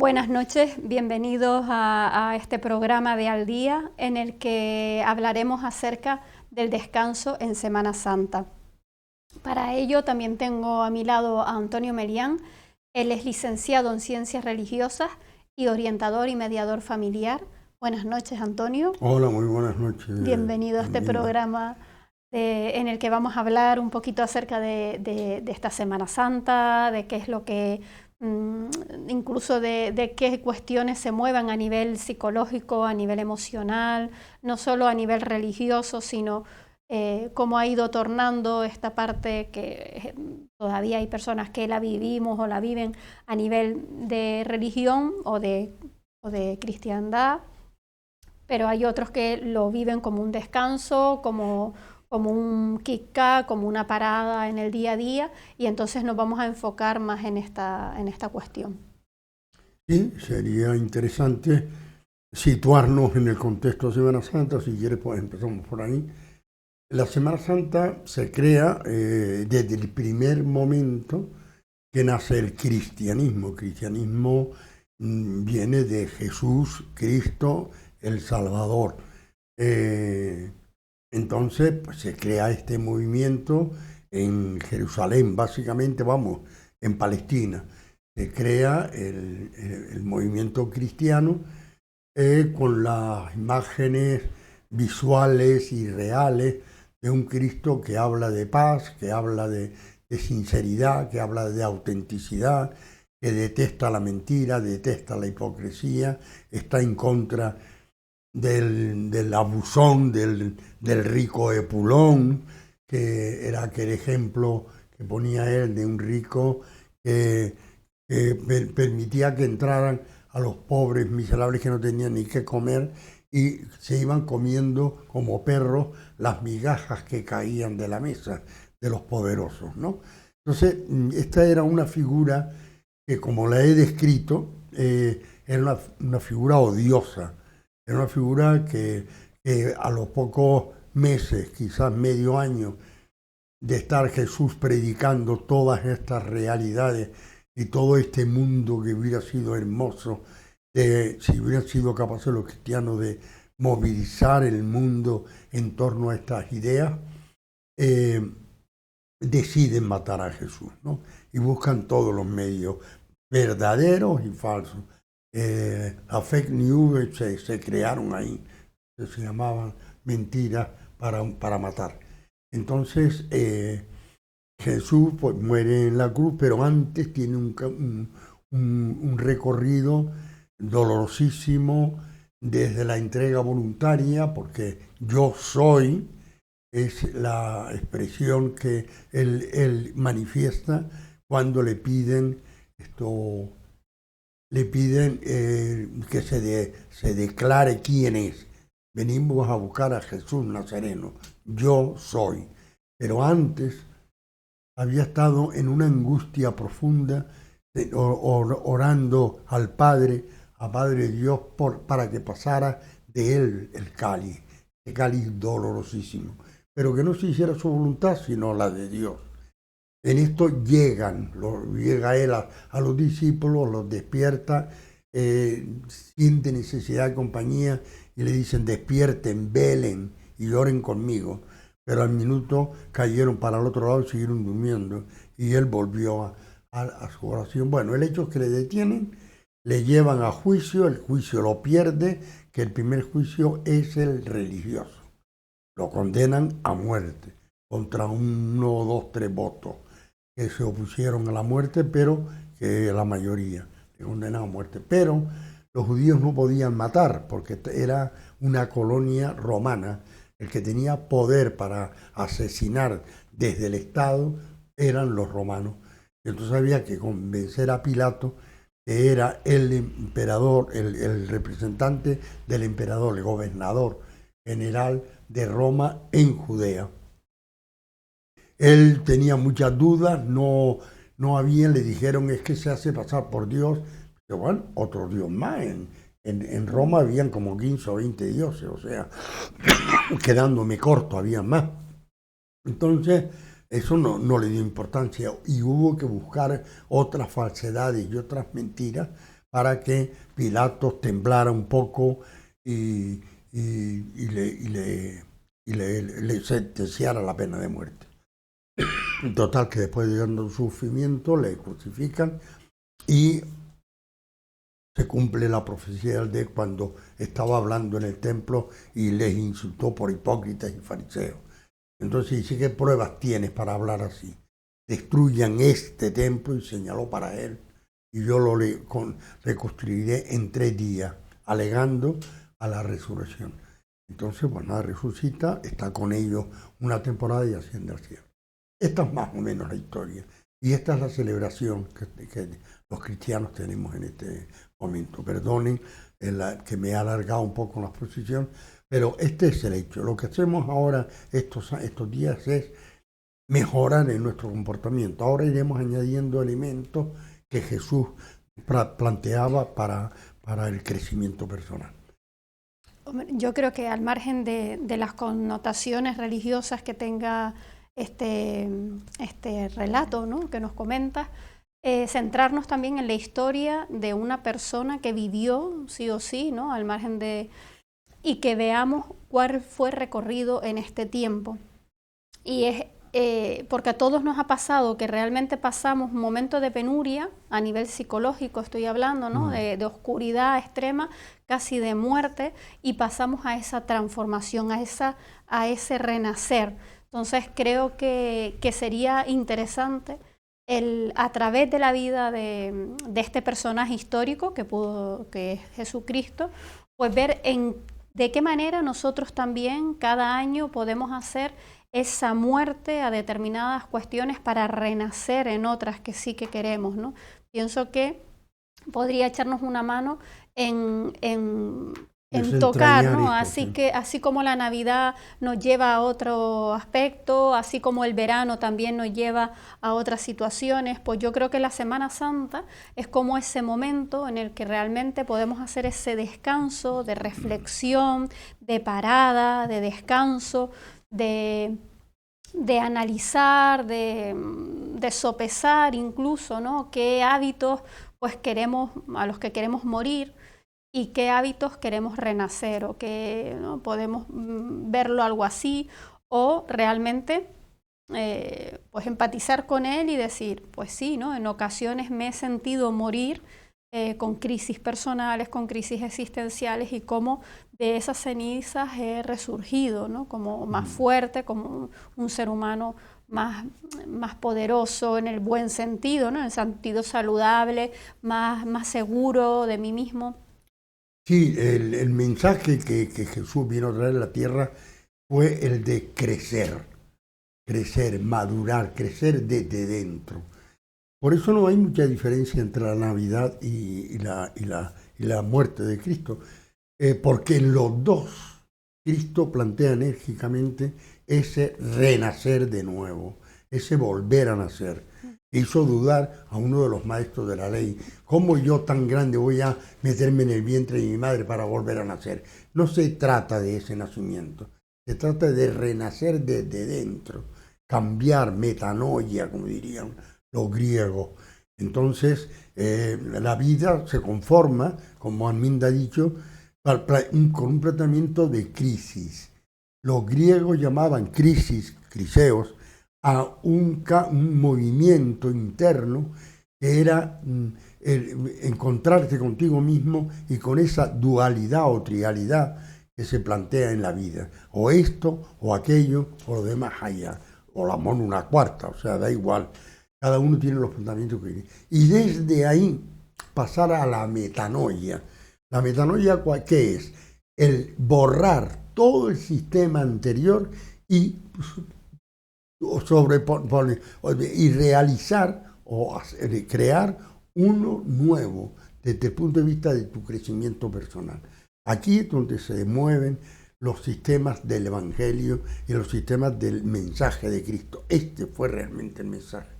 Buenas noches, bienvenidos a este programa de Al Día en el que hablaremos acerca del descanso en Semana Santa. Para ello también tengo a mi lado a Antonio Melián. Él es licenciado en Ciencias Religiosas y orientador y mediador familiar. Buenas noches, Antonio. Hola, muy buenas noches. Bienvenido a este programa en el que vamos a hablar un poquito acerca de esta Semana Santa, de qué es lo que incluso de qué cuestiones se muevan a nivel psicológico, a nivel emocional, no solo a nivel religioso, sino cómo ha ido tornando esta parte que todavía hay personas que la vivimos o la viven a nivel de religión o de cristiandad, pero hay otros que lo viven como un descanso, como un kick-up, como una parada en el día a día, y entonces nos vamos a enfocar más en esta cuestión. Sí, sería interesante situarnos en el contexto de Semana Santa. Si quieres, pues empezamos por ahí. La Semana Santa se crea desde el primer momento que nace el cristianismo. El cristianismo viene de Jesús, Cristo, el Salvador. Entonces, pues, se crea este movimiento en Jerusalén, básicamente, en Palestina. Se crea el movimiento cristiano con las imágenes visuales y reales de un Cristo que habla de paz, que habla de sinceridad, que habla de autenticidad, que detesta la mentira, detesta la hipocresía, está en contra del abusón, del rico Epulón, que era aquel ejemplo que ponía él de un rico que permitía que entraran a los pobres miserables que no tenían ni qué comer y se iban comiendo como perros las migajas que caían de la mesa de los poderosos, ¿no? Entonces, esta era una figura que, como la he descrito, era una figura odiosa. Era una figura que a los pocos meses, quizás medio año, de estar Jesús predicando todas estas realidades y todo este mundo que hubiera sido hermoso, si hubieran sido capaces los cristianos de movilizar el mundo en torno a estas ideas, deciden matar a Jesús, ¿no? Y buscan todos los medios, verdaderos y falsos. Las fake news se crearon ahí, se llamaban mentiras para matar. Entonces, Jesús pues, muere en la cruz, pero antes tiene un recorrido dolorosísimo desde la entrega voluntaria, porque yo soy, es la expresión que él manifiesta cuando le piden que se declare quién es. Venimos a buscar a Jesús Nazareno, yo soy. Pero antes había estado en una angustia profunda, orando al Padre, a Padre Dios, para que pasara de él el cáliz dolorosísimo, pero que no se hiciera su voluntad, sino la de Dios. En esto llega él a los discípulos, los despierta, siente necesidad de compañía y le dicen despierten, velen y lloren conmigo. Pero al minuto cayeron para el otro lado y siguieron durmiendo y él volvió a su oración. Bueno, el hecho es que le detienen, le llevan a juicio, el juicio lo pierde, que el primer juicio es el religioso. Lo condenan a muerte contra 1, 2, 3 votos que se opusieron a la muerte, pero que la mayoría le condenan a muerte. Pero los judíos no podían matar porque era una colonia romana. El que tenía poder para asesinar desde el Estado eran los romanos. Entonces había que convencer a Pilato, que era el emperador, el representante del emperador, el gobernador general de Roma en Judea. Él tenía muchas dudas, no le dijeron es que se hace pasar por Dios. Pero bueno, otro Dios más. En Roma habían como 15 o 20 dioses, o sea, quedándome corto, había más. Entonces, eso no le dio importancia y hubo que buscar otras falsedades y otras mentiras para que Pilatos temblara un poco y le sentenciara la pena de muerte. Total, que después de tanto sufrimiento le crucifican y se cumple la profecía de cuando estaba hablando en el templo y les insultó por hipócritas y fariseos. Entonces dice, ¿qué pruebas tienes para hablar así? Destruyan este templo, y señaló para él, y yo lo reconstruiré en 3 días, alegando a la resurrección. Entonces, bueno, resucita, está con ellos una temporada y asciende al cielo. Esta es más o menos la historia. Y esta es la celebración que los cristianos tenemos en este momento. Perdonen que me he alargado un poco en la exposición, pero este es el hecho. Lo que hacemos ahora, estos días, es mejorar en nuestro comportamiento. Ahora iremos añadiendo elementos que Jesús planteaba para el crecimiento personal. Yo creo que al margen de las connotaciones religiosas que tenga este relato, ¿no?, que nos comentas, centrarnos también en la historia de una persona que vivió sí o sí, ¿no?, al margen y que veamos cuál fue el recorrido en este tiempo. Y es porque a todos nos ha pasado que realmente pasamos un momento de penuria, a nivel psicológico estoy hablando, ¿no?, de oscuridad extrema, casi de muerte, y pasamos a esa transformación, a ese renacer. Entonces creo que sería interesante a través de la vida de este personaje histórico que es Jesucristo, pues ver de qué manera nosotros también cada año podemos hacer esa muerte a determinadas cuestiones para renacer en otras que sí que queremos, ¿no? Pienso que podría echarnos una mano en tocar, ¿no? Así como la Navidad nos lleva a otro aspecto, así como el verano también nos lleva a otras situaciones, pues yo creo que la Semana Santa es como ese momento en el que realmente podemos hacer ese descanso de reflexión, de parada, de descanso, de analizar, de sopesar incluso, ¿no?, qué hábitos pues a los que queremos morir y qué hábitos queremos renacer, o que, ¿no?, podemos verlo algo así, o realmente pues empatizar con él y decir, pues sí, ¿no?, en ocasiones me he sentido morir con crisis personales, con crisis existenciales, y cómo de esas cenizas he resurgido, ¿no?, como más fuerte, como un ser humano más poderoso en el buen sentido, ¿no?, en el sentido saludable, más seguro de mí mismo. Sí, el mensaje que Jesús vino a traer a la tierra fue el de crecer, madurar, crecer desde dentro. Por eso no hay mucha diferencia entre la Navidad y la muerte de Cristo, porque en los dos Cristo plantea enérgicamente ese renacer de nuevo, ese volver a nacer. Hizo dudar a uno de los maestros de la ley. ¿Cómo yo tan grande voy a meterme en el vientre de mi madre para volver a nacer? No se trata de ese nacimiento, se trata de renacer desde dentro, cambiar, metanoia, como dirían los griegos. Entonces, la vida se conforma, como Arminda ha dicho, con un planteamiento de crisis. Los griegos llamaban criseos, a un movimiento interno que era encontrarte contigo mismo y con esa dualidad o trialidad que se plantea en la vida, o esto, o aquello, o lo demás allá, o la mona una cuarta, o sea, da igual, cada uno tiene los planteamientos que tiene. Y desde ahí pasar a la metanoia. La metanoia, ¿qué es? El borrar todo el sistema anterior y realizar o crear uno nuevo desde el punto de vista de tu crecimiento personal. Aquí es donde se mueven los sistemas del Evangelio y los sistemas del mensaje de Cristo. Este fue realmente el mensaje.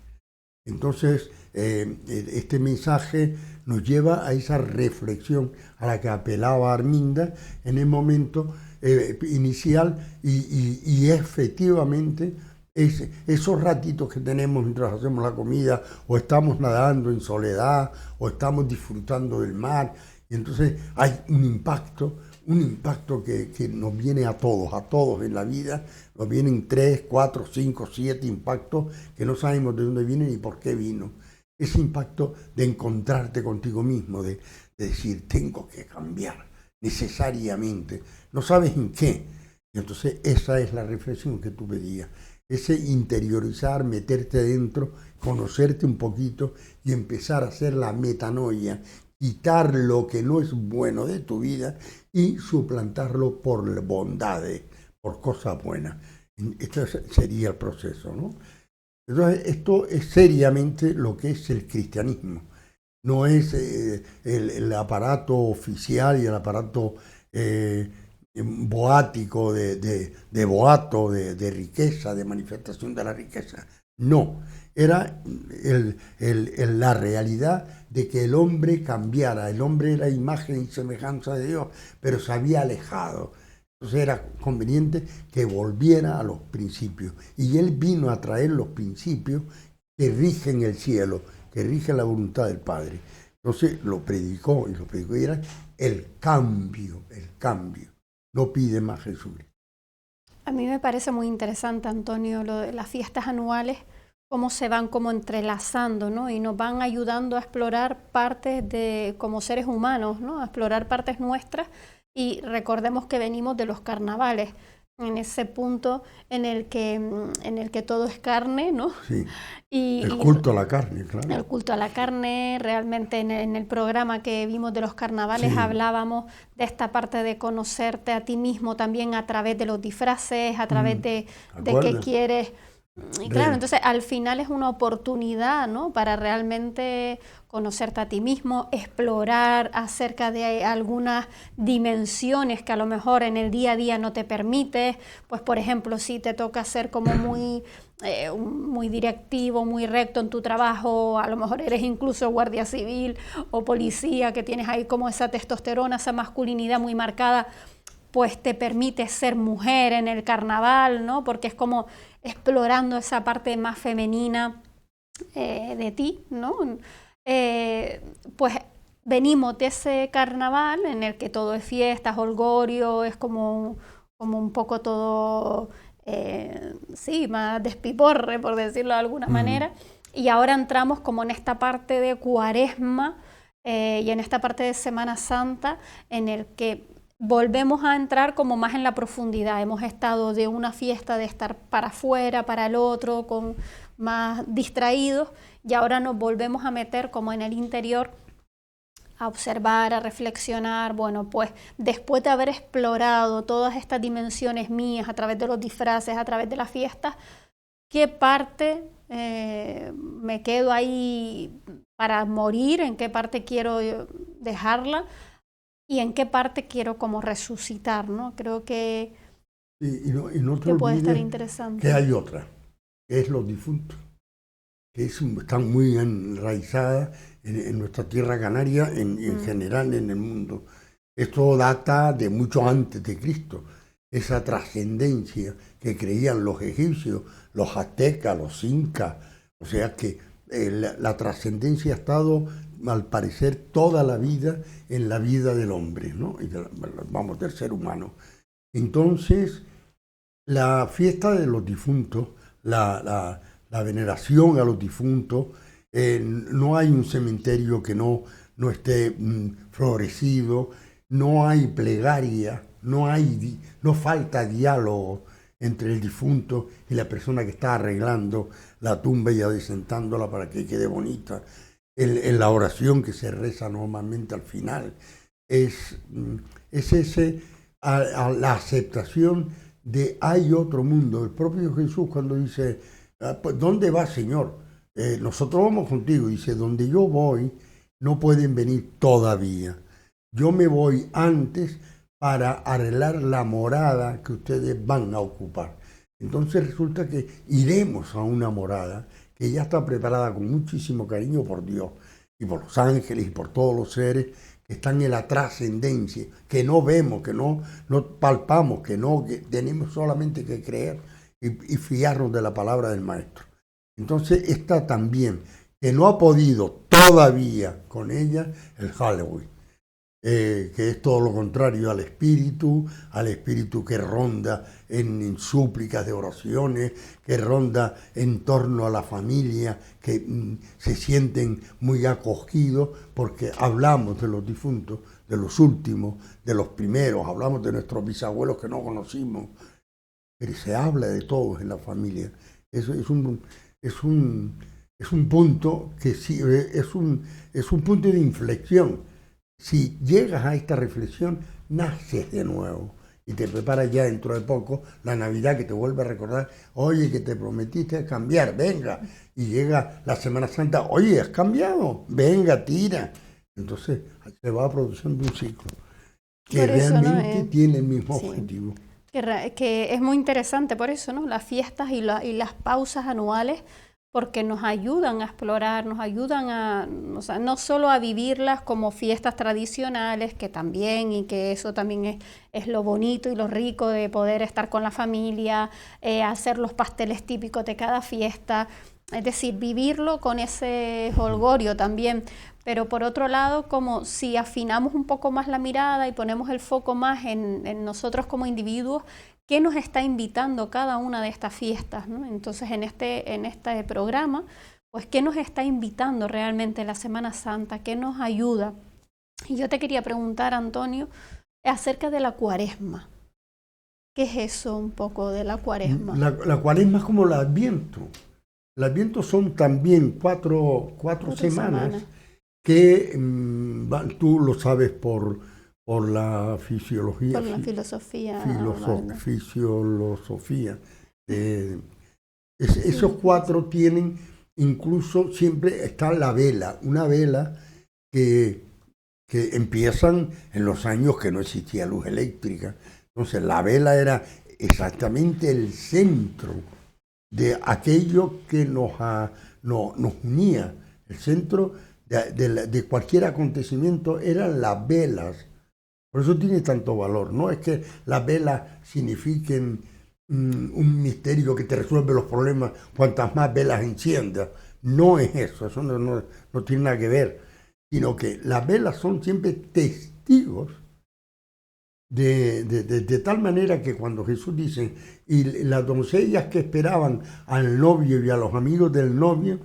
Entonces, este mensaje nos lleva a esa reflexión a la que apelaba Arminda en el momento inicial y efectivamente Esos ratitos que tenemos mientras hacemos la comida, o estamos nadando en soledad, o estamos disfrutando del mar, y entonces hay un impacto que nos viene a todos en la vida, nos vienen 3, 4, 5, 7 impactos que no sabemos de dónde vienen y por qué vino. Ese impacto de encontrarte contigo mismo, de decir, tengo que cambiar necesariamente, no sabes en qué. Y entonces esa es la reflexión que tú pedías, ese interiorizar, meterte dentro, conocerte un poquito y empezar a hacer la metanoia, quitar lo que no es bueno de tu vida y suplantarlo por bondades, por cosas buenas. Este sería el proceso, ¿no? Entonces, esto es seriamente lo que es el cristianismo. No es el aparato oficial y el aparato boático de boato, de riqueza, de manifestación de la riqueza. No, era la realidad de que el hombre cambiara. El hombre era imagen y semejanza de Dios, pero se había alejado. Entonces era conveniente que volviera a los principios. Y él vino a traer los principios que rigen el cielo, que rigen la voluntad del Padre. Entonces lo predicó y era el cambio. No pide más Jesús. A mí me parece muy interesante, Antonio, lo de las fiestas anuales, cómo se van como entrelazando, ¿no? Y nos van ayudando a explorar partes de, como seres humanos, ¿no? A explorar partes nuestras. Y recordemos que venimos de los carnavales, en ese punto en el que todo es carne, ¿no? Sí. El culto a la carne, claro. El culto a la carne, realmente en el programa que vimos de los carnavales, sí, hablábamos de esta parte de conocerte a ti mismo también a través de los disfraces, a través de qué quieres. Y claro, entonces al final es una oportunidad, ¿no? Para realmente conocerte a ti mismo, explorar acerca de algunas dimensiones que a lo mejor en el día a día no te permites. Pues por ejemplo, si te toca ser como muy directivo, muy recto en tu trabajo, a lo mejor eres incluso guardia civil o policía, que tienes ahí como esa testosterona, esa masculinidad muy marcada, pues te permite ser mujer en el carnaval, ¿no? Porque es como explorando esa parte más femenina de ti, ¿no? Pues venimos de ese carnaval en el que todo es fiesta, holgorio, es como un poco todo, sí, más despiporre, por decirlo de alguna manera, y ahora entramos como en esta parte de Cuaresma y en esta parte de Semana Santa en el que volvemos a entrar como más en la profundidad. Hemos estado de una fiesta de estar para afuera, para el otro, con más distraídos, y ahora nos volvemos a meter como en el interior, a observar, a reflexionar. Bueno, pues después de haber explorado todas estas dimensiones mías a través de los disfraces, a través de las fiestas, ¿qué parte me quedo ahí para morir? ¿En qué parte quiero dejarla? ¿Y en qué parte quiero como resucitar, ¿no? Creo que, no te que puede estar olvides interesante. que hay otra, que es los difuntos, que están muy enraizadas en nuestra tierra canaria, en general en el mundo. Esto data de mucho antes de Cristo, esa trascendencia que creían los egipcios, los aztecas, los incas. O sea que la trascendencia ha estado, al parecer, toda la vida en la vida del hombre, ¿no? Y del ser humano. Entonces, la fiesta de los difuntos, la veneración a los difuntos, no hay un cementerio que no esté florecido, no hay plegaria, no falta diálogo entre el difunto y la persona que está arreglando la tumba y adecentándola para que quede bonita. En la oración que se reza normalmente al final, es la aceptación de hay otro mundo. El propio Jesús cuando dice, pues, ¿dónde vas, Señor? Nosotros vamos contigo. Dice, donde yo voy no pueden venir todavía. Yo me voy antes para arreglar la morada que ustedes van a ocupar. Entonces resulta que iremos a una morada que ya está preparada con muchísimo cariño por Dios y por los ángeles y por todos los seres que están en la trascendencia, que no vemos, que no palpamos, que tenemos solamente que creer y fiarnos de la palabra del Maestro. Entonces esta también, que no ha podido todavía con ella, el Halloween, que es todo lo contrario al espíritu que ronda en súplicas de oraciones, que ronda en torno a la familia, que se sienten muy acogidos porque hablamos de los difuntos, de los últimos, de los primeros, hablamos de nuestros bisabuelos que no conocimos, pero se habla de todos en la familia. Eso es un punto que sí, es un punto de inflexión. Si llegas a esta reflexión, naces de nuevo y te preparas ya dentro de poco la Navidad, que te vuelve a recordar, oye, que te prometiste cambiar, venga. Y llega la Semana Santa, oye, ¿has cambiado? Venga, tira. Entonces se va produciendo un ciclo que realmente tiene el mismo objetivo. Que es muy interesante por eso, ¿no? Las fiestas y las pausas anuales, porque nos ayudan a explorar, nos ayudan a, o sea, no solo a vivirlas como fiestas tradicionales, que también, y que eso también es lo bonito y lo rico de poder estar con la familia, hacer los pasteles típicos de cada fiesta, es decir, vivirlo con ese jolgorio también. Pero por otro lado, como si afinamos un poco más la mirada y ponemos el foco más en nosotros como individuos, ¿qué nos está invitando cada una de estas fiestas, ¿no? Entonces, en este programa, pues, ¿qué nos está invitando realmente la Semana Santa? ¿Qué nos ayuda? Y yo te quería preguntar, Antonio, acerca de la Cuaresma. ¿Qué es eso un poco de la Cuaresma? La Cuaresma es como el Adviento. El Adviento son también cuatro semanas que tú lo sabes por la fisiología. Por la filosofía. Filosofía. Esos 4 tienen, incluso siempre está la vela, una vela que empiezan en los años que no existía luz eléctrica. Entonces la vela era exactamente el centro de aquello que nos unía. El centro de cualquier acontecimiento eran las velas. Por eso tiene tanto valor. No es que las velas signifiquen un misterio que te resuelve los problemas cuantas más velas enciendas. No es eso, eso no tiene nada que ver. Sino que las velas son siempre testigos de tal manera que cuando Jesús dice, y las doncellas que esperaban al novio y a los amigos del novio,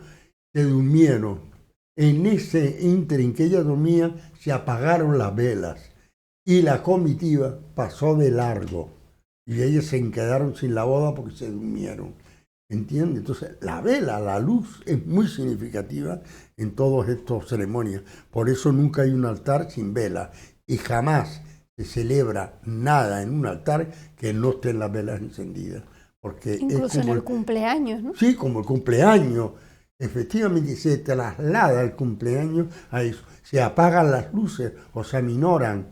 se durmieron. En ese ínterin que ella dormía, se apagaron las velas y la comitiva pasó de largo y ellos se quedaron sin la boda porque se durmieron. ¿Entiendes? Entonces, la vela, la luz, es muy significativa en todas estas ceremonias. Por eso nunca hay un altar sin vela y jamás se celebra nada en un altar que no estén las velas encendidas. Porque incluso en el cumpleaños, ¿no? Sí, como el cumpleaños. Efectivamente se traslada el cumpleaños a eso. Se apagan las luces o se aminoran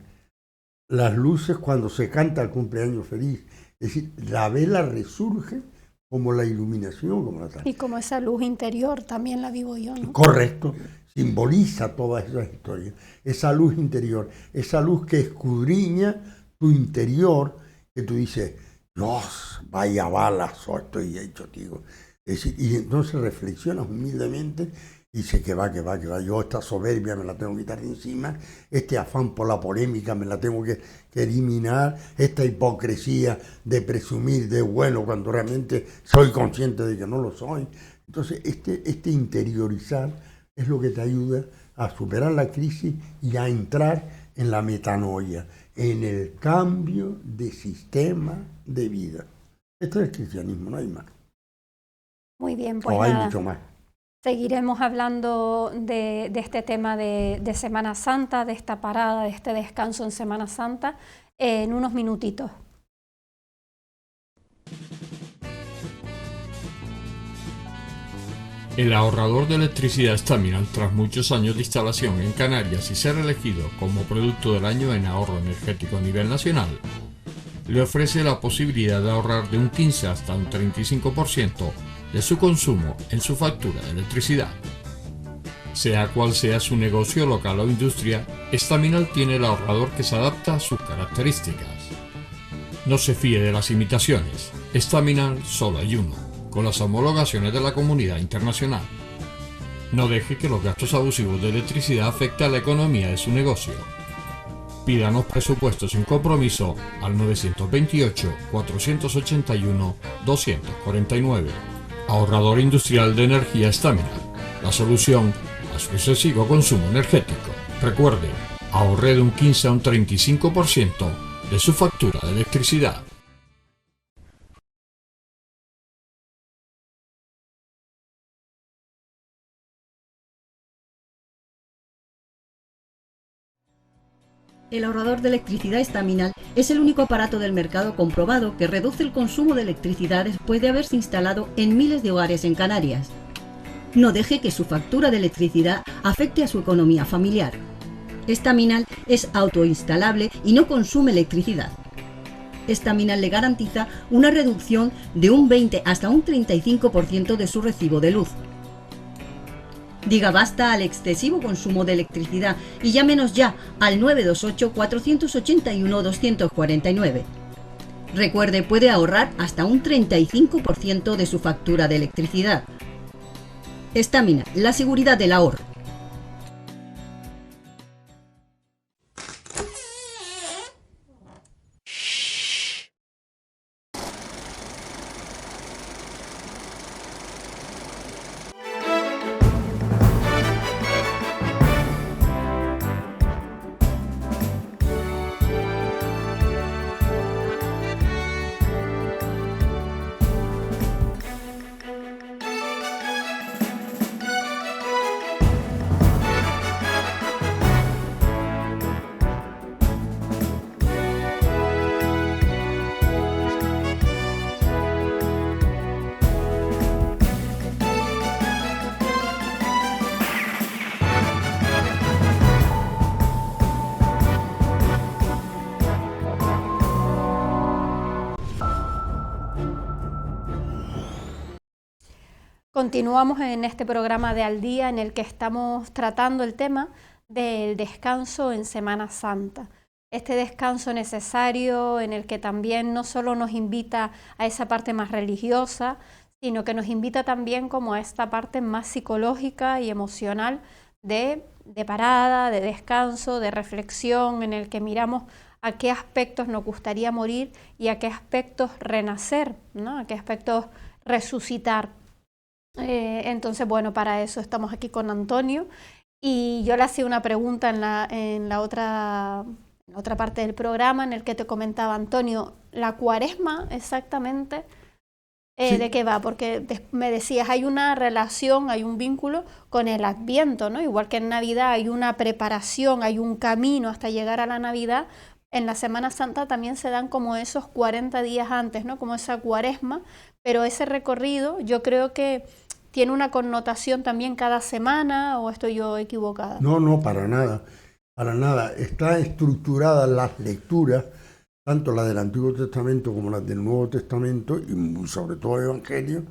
las luces cuando se canta el cumpleaños feliz. Es decir, la vela resurge como la iluminación, como la tal. Y como esa luz interior también la vivo yo, ¿no? Correcto. Simboliza todas esas historias. Esa luz interior, esa luz que escudriña tu interior, que tú dices, Dios, vaya balas, estoy hecho, tío. Es decir, y entonces reflexionas humildemente y dices que va. Yo esta soberbia me la tengo que quitar de encima, este afán por la polémica me la tengo que eliminar, esta hipocresía de presumir de bueno cuando realmente soy consciente de que no lo soy. Entonces, este interiorizar es lo que te ayuda a superar la crisis y a entrar en la metanoia, en el cambio de sistema de vida. Esto es el cristianismo, no hay más. Muy bien, pues hay mucho más. Seguiremos hablando de este tema de Semana Santa, de esta parada, de este descanso en Semana Santa, en unos minutitos. El ahorrador de electricidad Staminal, tras muchos años de instalación en Canarias y ser elegido como producto del año en ahorro energético a nivel nacional, le ofrece la posibilidad de ahorrar de un 15 hasta un 35% de su consumo en su factura de electricidad. Sea cual sea su negocio local o industria, Staminal tiene el ahorrador que se adapta a sus características. No se fíe de las imitaciones. Estaminal solo hay uno, con las homologaciones de la comunidad internacional. No deje que los gastos abusivos de electricidad afecten a la economía de su negocio. Pídanos presupuestos sin compromiso al 928-481-249. Ahorrador industrial de energía Estaminal, la solución a su excesivo consumo energético. Recuerde, ahorre de un 15 a un 35% de su factura de electricidad. El ahorrador de electricidad Estaminal es el único aparato del mercado comprobado que reduce el consumo de electricidad después de haberse instalado en miles de hogares en Canarias. No deje que su factura de electricidad afecte a su economía familiar. Estaminal es autoinstalable y no consume electricidad. Estaminal le garantiza una reducción de un 20 hasta un 35% de su recibo de luz. Diga basta al excesivo consumo de electricidad y llámenos ya al 928-481-249. Recuerde, puede ahorrar hasta un 35% de su factura de electricidad. Estaminal, la seguridad del ahorro. Continuamos en este programa de Al Día en el que estamos tratando el tema del descanso en Semana Santa. Este descanso necesario en el que también no solo nos invita a esa parte más religiosa, sino que nos invita también como a esta parte más psicológica y emocional de parada, de descanso, de reflexión, en el que miramos a qué aspectos nos gustaría morir y a qué aspectos renacer, ¿no? A qué aspectos resucitar. Entonces, bueno, para eso estamos aquí con Antonio y yo le hacía una pregunta en la otra parte del programa en el que te comentaba, Antonio, la Cuaresma exactamente, Sí. ¿de qué va? Porque me decías, hay una relación, hay un vínculo con el Adviento, ¿no? Igual que en Navidad hay una preparación, hay un camino hasta llegar a la Navidad. En la Semana Santa también se dan como esos 40 días antes, ¿no? Como esa Cuaresma, pero ese recorrido yo creo que tiene una connotación también cada semana, ¿o estoy yo equivocada? No, para nada, para nada. Está estructurada las lecturas, tanto las del Antiguo Testamento como las del Nuevo Testamento, y sobre todo el Evangelio,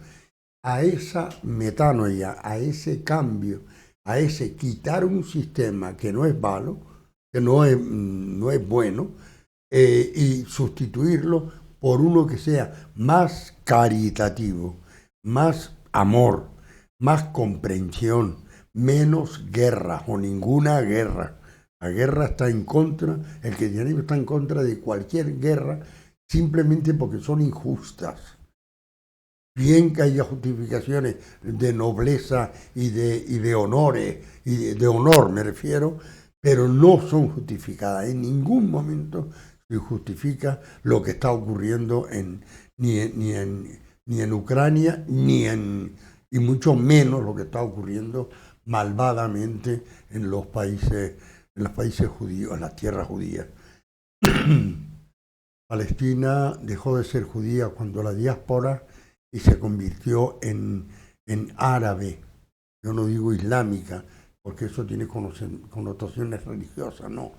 a esa metanoia, a ese cambio, a ese quitar un sistema que no es malo, que no es bueno, y sustituirlo por uno que sea más caritativo, más amor, más comprensión, menos guerra o ninguna guerra. La guerra está en contra, el cristianismo está en contra de cualquier guerra simplemente porque son injustas. Bien que haya justificaciones de nobleza y de honores, y de honor me refiero, pero no son justificadas. En ningún momento se justifica lo que está ocurriendo ni en Ucrania, y mucho menos lo que está ocurriendo malvadamente en los países judíos, en las tierras judías. Palestina dejó de ser judía cuando la diáspora y se convirtió en árabe. Yo no digo islámica, porque eso tiene connotaciones religiosas, no.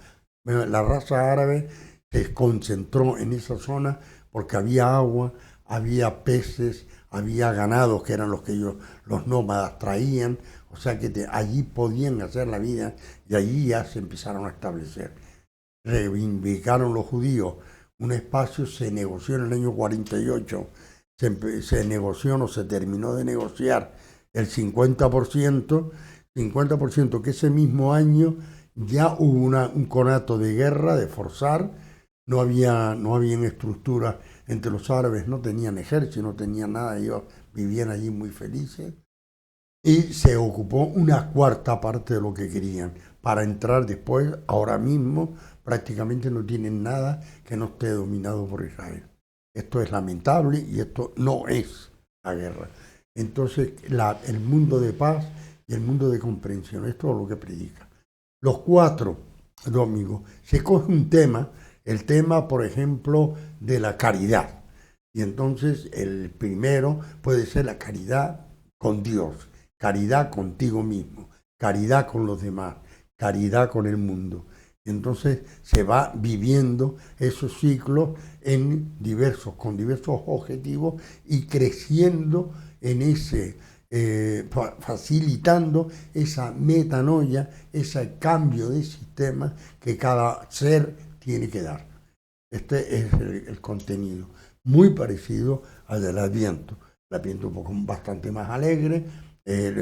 La raza árabe se concentró en esa zona porque había agua, había peces, había ganados que eran los que los nómadas traían, o sea que allí podían hacer la vida y allí ya se empezaron a establecer. Reivindicaron los judíos un espacio, se negoció en el año 48 se negoció, no se terminó de negociar el 50%, que ese mismo año ya hubo un conato de guerra, de forzar, no habían estructuras entre los árabes, no tenían ejército, no tenían nada, ellos vivían allí muy felices, y se ocupó una cuarta parte de lo que querían, para entrar después, ahora mismo, prácticamente no tienen nada que no esté dominado por Israel. Esto es lamentable y esto no es la guerra. Entonces, el mundo de paz y el mundo de comprensión, esto es lo que predica. Los 4 domingos se coge un tema, el tema, por ejemplo, de la caridad. Y entonces el primero puede ser la caridad con Dios, caridad contigo mismo, caridad con los demás, caridad con el mundo. Entonces se va viviendo esos ciclos con diversos objetivos y creciendo en ese, facilitando esa metanoia, ese cambio de sistema que cada ser tiene que dar. Este es el contenido, muy parecido al del Adviento. El Adviento un poco bastante más alegre,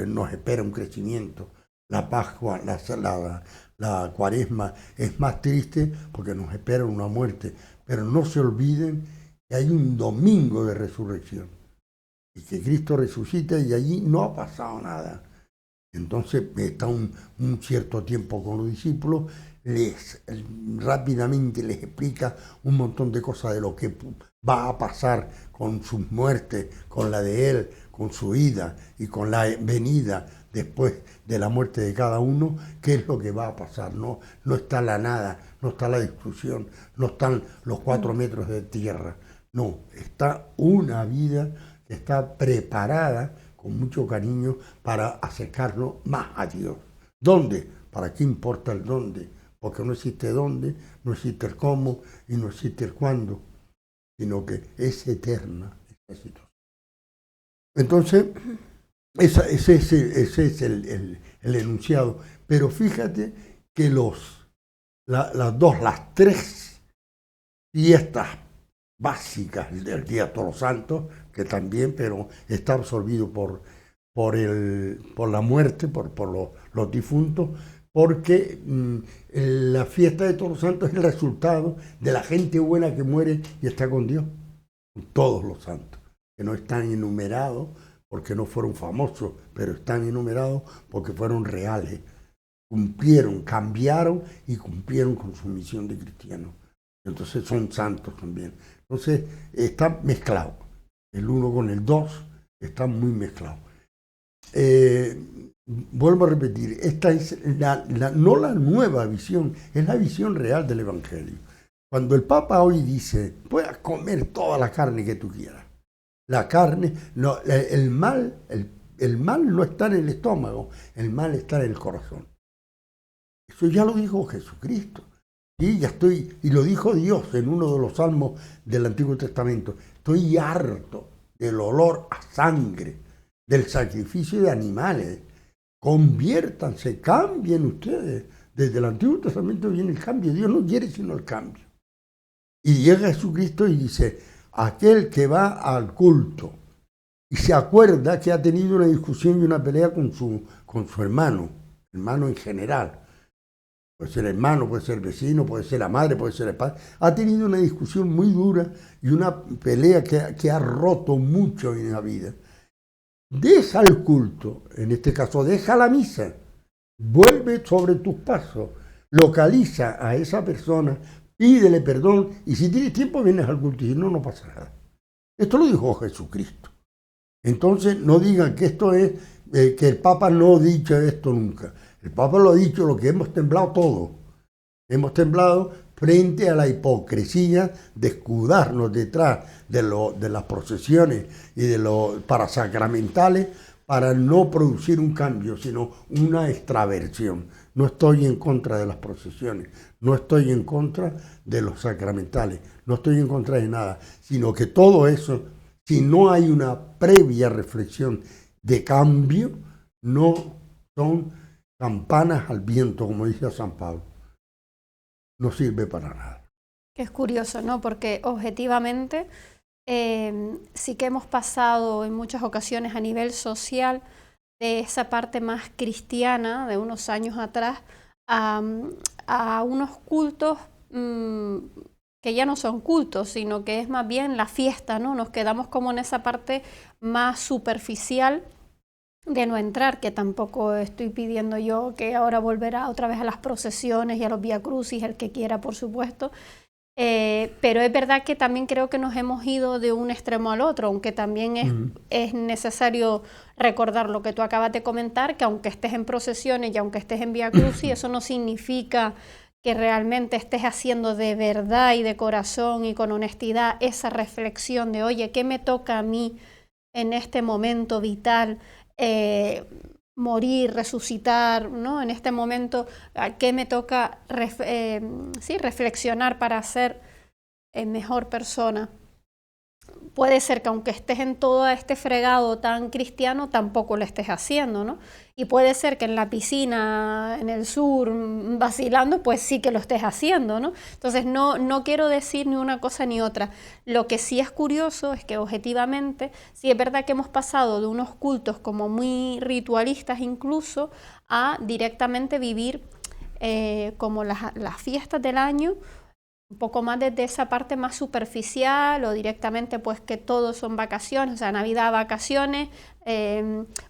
nos espera un crecimiento. La Pascua, la Cuaresma es más triste porque nos espera una muerte. Pero no se olviden que hay un domingo de resurrección y que Cristo resucita y allí no ha pasado nada. Entonces está un cierto tiempo con los discípulos, rápidamente les explica un montón de cosas de lo que va a pasar con su muerte, con la de él, con su ida y con la venida después de la muerte de cada uno, qué es lo que va a pasar. No está la nada, no está la destrucción, no están los 4 metros de tierra. No, está una vida que está preparada con mucho cariño para acercarnos más a Dios. ¿Dónde? ¿Para qué importa el dónde? Porque no existe dónde, no existe el cómo y no existe el cuándo, sino que es eterna esta situación. Entonces, ese es el enunciado. Pero fíjate que las 3 fiestas básicas del Día de Todos los Santos, que también, pero está absorbido por la muerte, por los difuntos, porque la fiesta de Todos los Santos es el resultado de la gente buena que muere y está con Dios. Todos los santos, que no están enumerados porque no fueron famosos, pero están enumerados porque fueron reales, cambiaron y cumplieron con su misión de cristianos. Entonces son santos también. Entonces está mezclado. El 1 con el 2 está muy mezclado. Vuelvo a repetir, esta es no la nueva visión, es la visión real del Evangelio. Cuando el Papa hoy dice, puedes comer toda la carne que tú quieras. La carne, no, el mal no está en el estómago, el mal está en el corazón. Eso ya lo dijo Jesucristo. Sí, y lo dijo Dios en uno de los salmos del Antiguo Testamento. Estoy harto del olor a sangre, del sacrificio de animales. Conviértanse, cambien ustedes. Desde el Antiguo Testamento viene el cambio. Dios no quiere sino el cambio. Y llega Jesucristo y dice, aquel que va al culto y se acuerda que ha tenido una discusión y una pelea con su hermano en general. Puede ser hermano, puede ser vecino, puede ser la madre, puede ser el padre. Ha tenido una discusión muy dura y una pelea que ha roto mucho en la vida. Deja el culto, en este caso deja la misa, vuelve sobre tus pasos, localiza a esa persona, pídele perdón y si tienes tiempo vienes al culto y si no, no pasa nada. Esto lo dijo Jesucristo. Entonces no digan que esto es, que el Papa no ha dicho esto nunca. El Papa lo ha dicho, lo que hemos temblado todos. Hemos temblado frente a la hipocresía de escudarnos detrás de las procesiones y de los parasacramentales para no producir un cambio, sino una extraversión. No estoy en contra de las procesiones, no estoy en contra de los sacramentales, no estoy en contra de nada, sino que todo eso, si no hay una previa reflexión de cambio, no son campanas al viento, como dice San Pablo. No sirve para nada. Es curioso, ¿no? Porque objetivamente sí que hemos pasado en muchas ocasiones a nivel social de esa parte más cristiana de unos años atrás a unos cultos que ya no son cultos, sino que es más bien la fiesta, ¿no? Nos quedamos como en esa parte más superficial de no entrar, que tampoco estoy pidiendo yo que ahora volverá otra vez a las procesiones y a los Vía Crucis, el que quiera, por supuesto. Pero es verdad que también creo que nos hemos ido de un extremo al otro, aunque también es necesario recordar lo que tú acabas de comentar, que aunque estés en procesiones y aunque estés en Vía Crucis, eso no significa que realmente estés haciendo de verdad y de corazón y con honestidad esa reflexión de, oye, ¿qué me toca a mí en este momento vital? Morir, resucitar, ¿no? En este momento, ¿qué me toca reflexionar para ser mejor persona? Puede ser que aunque estés en todo este fregado tan cristiano, tampoco lo estés haciendo, ¿no? Y puede ser que en la piscina, en el sur, vacilando, pues sí que lo estés haciendo, ¿no? Entonces no quiero decir ni una cosa ni otra. Lo que sí es curioso es que objetivamente, sí es verdad que hemos pasado de unos cultos como muy ritualistas incluso, a directamente vivir como las fiestas del año, un poco más desde esa parte más superficial o directamente pues que todos son vacaciones, o sea, Navidad, vacaciones,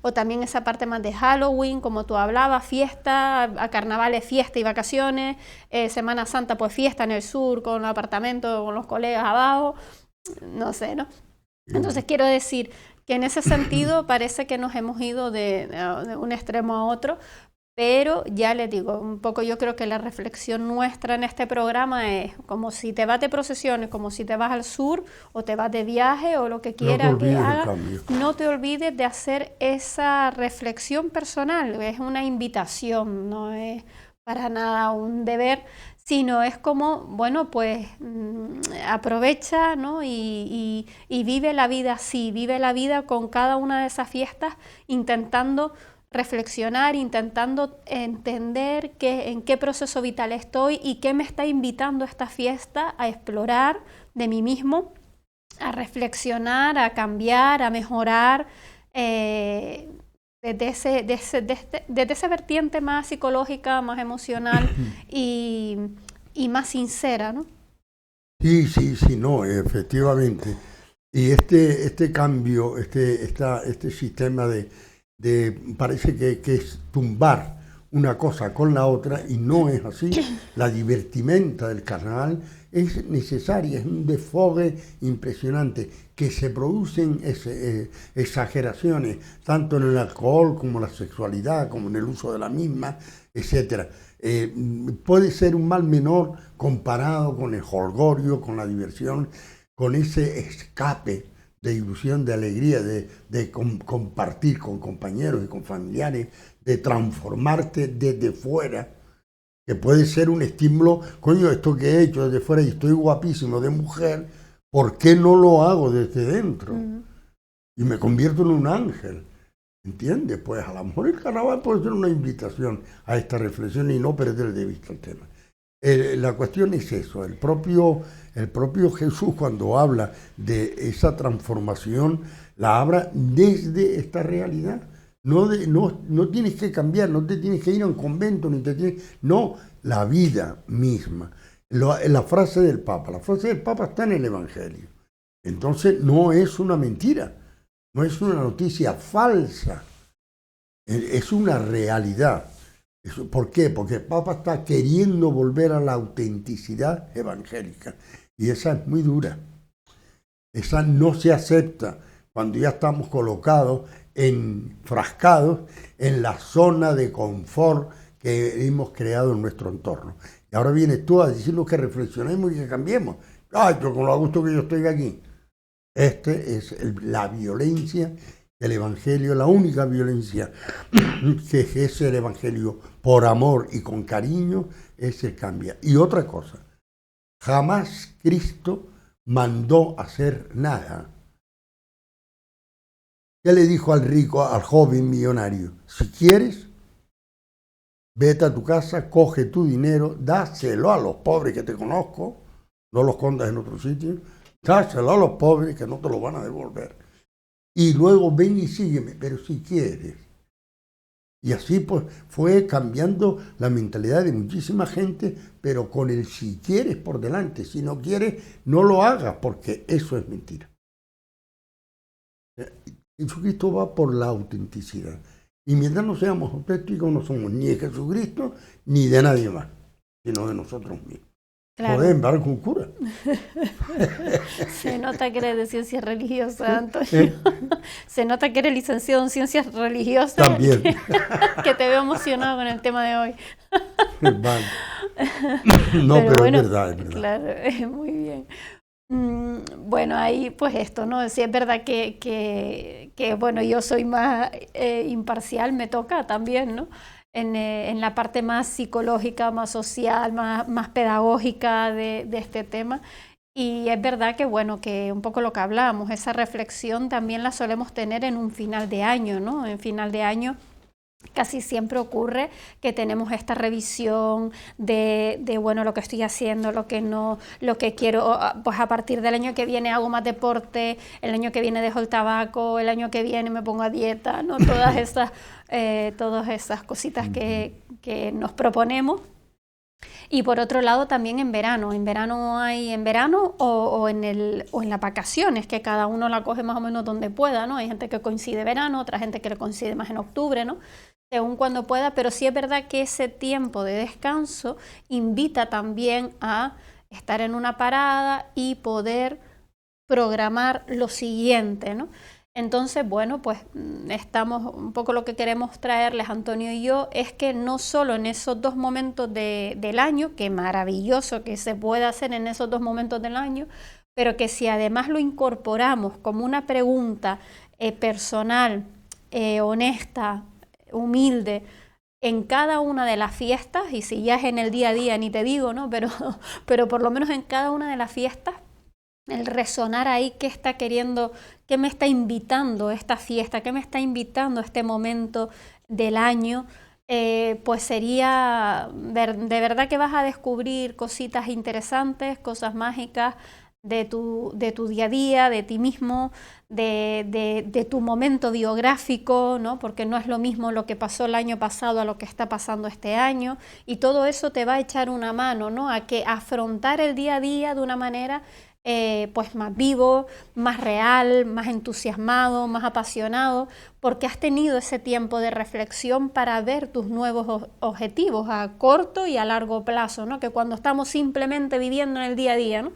o también esa parte más de Halloween, como tú hablabas, fiesta, a carnavales, fiesta y vacaciones, Semana Santa pues fiesta en el sur, con el apartamento, con los colegas abajo, no sé, ¿no? Entonces quiero decir que en ese sentido parece que nos hemos ido de un extremo a otro, pero ya les digo, un poco yo creo que la reflexión nuestra en este programa es como si te vas de procesiones, como si te vas al sur o te vas de viaje o lo que quiera que hagas, no te olvides de hacer esa reflexión personal. Es una invitación, no es para nada un deber, sino es como, bueno, pues aprovecha, ¿no? y vive la vida así, vive la vida con cada una de esas fiestas intentando reflexionar, intentando entender en qué proceso vital estoy y qué me está invitando esta fiesta a explorar de mí mismo, a reflexionar, a cambiar, a mejorar, desde esa vertiente más psicológica, más emocional y más sincera, ¿no? Sí, no, efectivamente. Y este cambio, este sistema parece que es tumbar una cosa con la otra, y no es así. La divertimenta del carnaval es necesaria, es un desfogue impresionante, que se producen exageraciones, tanto en el alcohol como en la sexualidad, como en el uso de la misma, etc. Puede ser un mal menor comparado con el jolgorio, con la diversión, con ese escape de ilusión, de alegría, de compartir con compañeros y con familiares, de transformarte desde fuera, que puede ser un estímulo. Coño, esto que he hecho desde fuera y estoy guapísimo de mujer, ¿por qué no lo hago desde dentro? Y me convierto en un ángel, ¿entiendes? Pues a lo mejor el carnaval puede ser una invitación a esta reflexión y no perder de vista el tema. La cuestión es eso, el propio Jesús, cuando habla de esa transformación, la habla desde esta realidad. No tienes que cambiar, no te tienes que ir a un convento, no, la vida misma. La frase del Papa está en el Evangelio. Entonces no es una mentira, no es una noticia falsa, es una realidad. ¿Por qué? Porque el Papa está queriendo volver a la autenticidad evangélica, y esa es muy dura. Esa no se acepta cuando ya estamos colocados, enfrascados en la zona de confort que hemos creado en nuestro entorno. Y ahora vienes tú a decirnos que reflexionemos y que cambiemos. ¡Ay, pero con lo gusto que yo estoy aquí! Es la violencia del Evangelio, la única violencia que ejerce el Evangelio por amor y con cariño, es el cambio. Y otra cosa, jamás Cristo mandó hacer nada. ¿Qué le dijo al rico, al joven millonario? Si quieres, vete a tu casa, coge tu dinero, dáselo a los pobres que te conozco, no los escondas en otro sitio, Dáselo a los pobres que no te lo van a devolver. Y luego ven y sígueme, pero si quieres. Y así pues fue cambiando la mentalidad de muchísima gente, pero con el si quieres por delante. Si no quieres, no lo hagas, porque eso es mentira. Jesucristo va por la autenticidad. Y mientras no seamos auténticos, no somos ni de Jesucristo ni de nadie más, sino de nosotros mismos. Claro. Podemos hablar con cura. Se nota que eres de ciencias religiosas, Antonio. Se nota que eres licenciado en ciencias religiosas. También. Que te veo emocionado con el tema de hoy. Vale. No, pero bueno, es verdad. Claro, muy bien. Bueno, ahí pues esto, ¿no? Sí, es verdad que bueno, yo soy más imparcial, me toca también, ¿no? En la parte más psicológica, más social, más pedagógica de este tema. Y es verdad que, bueno, que un poco lo que hablábamos, esa reflexión también la solemos tener en un final de año, ¿no? En final de año casi siempre ocurre que tenemos esta revisión de bueno, lo que estoy haciendo, lo que no, lo que quiero, pues a partir del año que viene hago más deporte, el año que viene dejo el tabaco, el año que viene me pongo a dieta, ¿no? Todas esas cositas que nos proponemos. Y por otro lado también en verano o en las vacaciones, que cada uno la coge más o menos donde pueda, ¿no? Hay gente que coincide verano, otra gente que lo coincide más en octubre, ¿no? Según cuando pueda, pero sí es verdad que ese tiempo de descanso invita también a estar en una parada y poder programar lo siguiente, ¿no? Entonces, bueno, pues estamos un poco lo que queremos traerles, Antonio y yo, es que no solo en esos 2 momentos del año, que maravilloso que se pueda hacer en esos 2 momentos del año, pero que si además lo incorporamos como una pregunta personal, honesta, humilde, en cada una de las fiestas, y si ya es en el día a día ni te digo, ¿no? Pero por lo menos en cada una de las fiestas, el resonar ahí qué está queriendo, qué me está invitando esta fiesta, qué me está invitando este momento del año, pues sería, de verdad que vas a descubrir cositas interesantes, cosas mágicas de tu día a día, de ti mismo, de tu momento biográfico, ¿no? Porque no es lo mismo lo que pasó el año pasado a lo que está pasando este año, y todo eso te va a echar una mano, ¿no? A que afrontar el día a día de una manera pues más vivo, más real, más entusiasmado, más apasionado, porque has tenido ese tiempo de reflexión para ver tus nuevos objetivos a corto y a largo plazo, ¿no? Que cuando estamos simplemente viviendo en el día a día, ¿no?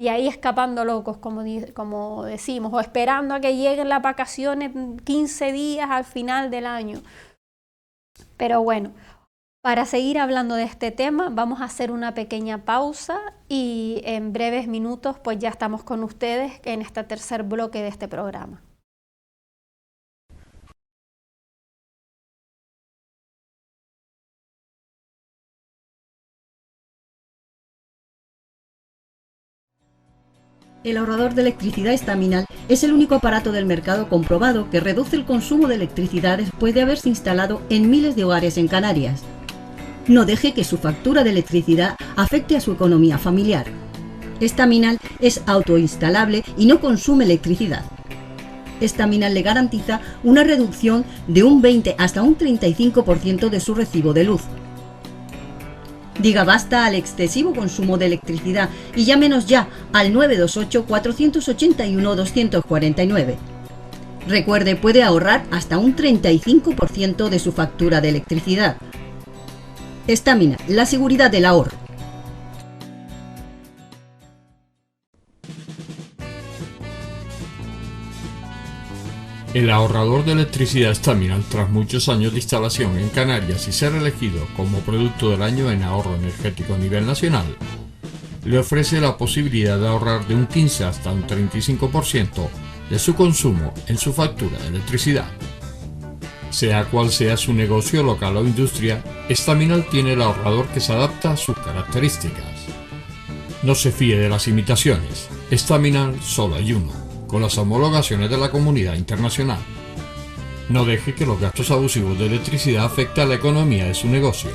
Y ahí escapando locos, como decimos, o esperando a que lleguen las vacaciones 15 días al final del año. Pero bueno, para seguir hablando de este tema, vamos a hacer una pequeña pausa y en breves minutos pues ya estamos con ustedes en este tercer bloque de este programa. El ahorrador de electricidad estaminal es el único aparato del mercado comprobado que reduce el consumo de electricidad después de haberse instalado en miles de hogares en Canarias. No deje que su factura de electricidad afecte a su economía familiar. Estaminal es autoinstalable y no consume electricidad. Estaminal le garantiza una reducción de un 20 hasta un 35% de su recibo de luz. Diga basta al excesivo consumo de electricidad y llámenos ya al 928-481-249. Recuerde, puede ahorrar hasta un 35% de su factura de electricidad. Estaminal, la seguridad del ahorro. El ahorrador de electricidad Estaminal, tras muchos años de instalación en Canarias y ser elegido como producto del año en ahorro energético a nivel nacional, le ofrece la posibilidad de ahorrar de un 15 hasta un 35% de su consumo en su factura de electricidad. Sea cual sea su negocio local o industria, Estaminal tiene el ahorrador que se adapta a sus características. No se fíe de las imitaciones, Estaminal solo hay uno, con las homologaciones de la comunidad internacional. No deje que los gastos abusivos de electricidad afecten a la economía de su negocio.